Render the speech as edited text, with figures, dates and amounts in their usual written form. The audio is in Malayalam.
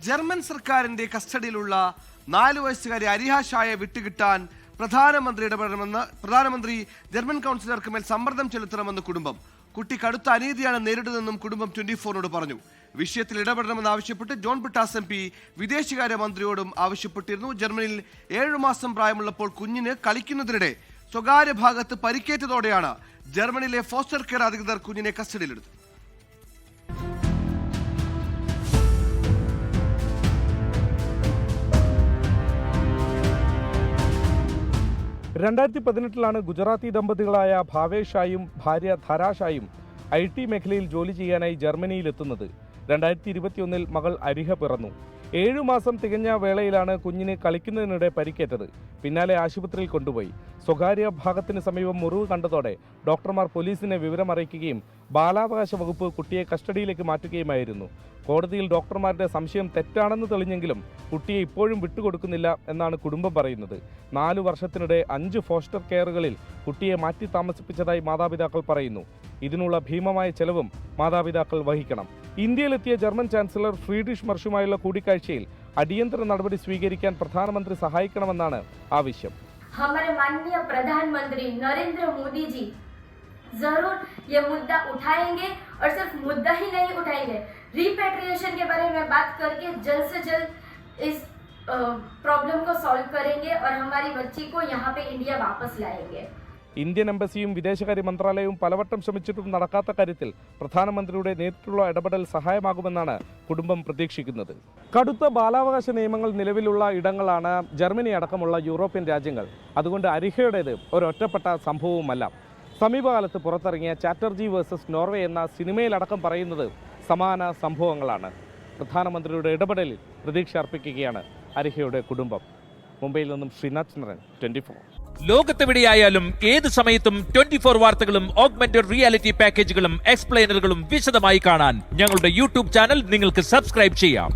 ജർമ്മൻ സർക്കാരിന്റെ കസ്റ്റഡിയിലുള്ള 4 വയസ്സുകാരി അരിഹ ഷായെ വിട്ടുകിട്ടാൻ പ്രധാനമന്ത്രി ഇടപെടണമെന്ന് പ്രധാനമന്ത്രി ജർമ്മൻ കൗൺസിലർക്ക് മേൽ സമ്മർദ്ദം ചെലുത്തണമെന്ന് കുടുംബം. കുട്ടി കടുത്ത അനീതിയാണ് നേരിടുന്നതെന്നും കുടുംബം 24നോട് പറഞ്ഞു. വിഷയത്തിൽ ഇടപെടണമെന്ന് ആവശ്യപ്പെട്ട് ജോൺ ബ്രിട്ടാസ് MP വിദേശകാര്യ മന്ത്രിയോടും ആവശ്യപ്പെട്ടിരുന്നു. ജർമ്മനിയിൽ 7 മാസം പ്രായമുള്ളപ്പോൾ കുഞ്ഞിന് കളിക്കുന്നതിനിടെ സ്വകാര്യ ഭാഗത്ത് പരിക്കേറ്റതോടെയാണ് ജർമ്മനിയിലെ ഫോസ്റ്റർ കെയർ അധികൃതർ കുഞ്ഞിനെ കസ്റ്റഡിയിലെടുത്തത്. 2018 ഗുജറാത്തി ദമ്പതികളായ ഭാവേഷ് ഷായും ഭാര്യ ധാരാ ഷായും IT മേഖലയിൽ ജോലി ചെയ്യാനായി ജർമ്മനിയിലെത്തുന്നത്. 2021 മകൾ അരിഹ പിറന്നു. 7 മാസം തികഞ്ഞ വേളയിലാണ് കുഞ്ഞിന് കളിക്കുന്നതിനിടെ പരിക്കേറ്റത്. പിന്നാലെ ആശുപത്രിയിൽ കൊണ്ടുപോയി. സ്വകാര്യ ഭാഗത്തിന് സമീപം മുറിവ് കണ്ടതോടെ ഡോക്ടർമാർ പോലീസിനെ വിവരമറിയിക്കുകയും ബാലാവകാശ വകുപ്പ് കുട്ടിയെ കസ്റ്റഡിയിലേക്ക് മാറ്റുകയുമായിരുന്നു. കോടതിയിൽ ഡോക്ടർമാരുടെ സംശയം തെറ്റാണെന്ന് തെളിഞ്ഞെങ്കിലും കുട്ടിയെ ഇപ്പോഴും വിട്ടുകൊടുക്കുന്നില്ല എന്നാണ് കുടുംബം പറയുന്നത്. 4 വർഷത്തിനിടെ 5 ഫോസ്റ്റർ കെയറുകളിൽ കുട്ടിയെ മാറ്റി താമസിപ്പിച്ചതായി മാതാപിതാക്കൾ പറയുന്നു. ഇതിനുള്ള ഭീമമായ ചെലവും മാതാപിതാക്കൾ വഹിക്കണം. ഇന്ത്യയിലെത്തിയ ജർമ്മൻ ചാൻസലർ ഫ്രീഡ്രിഷ് മെർഷുമായുള്ള കൂടിക്കാഴ്ചയിൽ അടിയന്തര നടപടി സ്വീകരിക്കാൻ പ്രധാനമന്ത്രി സഹായിക്കണമെന്നാണ് ആവശ്യം. हमारे माननीय प्रधानमंत्री नरेंद्र मोदी जी जरूर ये मुद्दा उठाएंगे और सिर्फ मुद्दा ही नहीं उठाएंगे, रिपेट्रिएशन के बारे में बात करके जल्द से जल्द इस प्रॉब्लम को सॉल्व करेंगे और हमारी बच्ची को यहाँ पे इंडिया वापस लाएंगे. ഇന്ത്യൻ എംബസിയും വിദേശകാര്യ മന്ത്രാലയവും പലവട്ടം ശ്രമിച്ചിട്ടും നടക്കാത്ത കാര്യത്തിൽ പ്രധാനമന്ത്രിയുടെ നേരിട്ടുള്ള ഇടപെടൽ സഹായമാകുമെന്നാണ് കുടുംബം പ്രതീക്ഷിക്കുന്നത്. കടുത്ത ബാലാവകാശ നിയമങ്ങൾ നിലവിലുള്ള ഇടങ്ങളാണ് ജർമ്മനി അടക്കമുള്ള യൂറോപ്യൻ രാജ്യങ്ങൾ. അതുകൊണ്ട് അരിഹയുടേത് ഒരൊറ്റപ്പെട്ട സംഭവവുമല്ല. സമീപകാലത്ത് പുറത്തിറങ്ങിയ ചാറ്റർജി വേഴ്സസ് നോർവേ എന്ന സിനിമയിലടക്കം പറയുന്നത് സമാന സംഭവങ്ങളാണ്. പ്രധാനമന്ത്രിയുടെ ഇടപെടലിൽ പ്രതീക്ഷ അർപ്പിക്കുകയാണ് അരിഹയുടെ കുടുംബം. മുംബൈയിൽ നിന്നും ശ്രീനാഥ് ചന്ദ്രൻ, 24. ലോകത്തെവിടെയായാലും ഏത് സമയത്തും 24 വാർത്തകളും ഓഗ്മെന്റഡ് റിയാലിറ്റി പാക്കേജുകളും എക്സ്പ്ലെയിനറുകളും വിശദമായി കാണാൻ ഞങ്ങളുടെ YouTube ചാനൽ നിങ്ങൾക്ക് സബ്സ്ക്രൈബ് ചെയ്യാം.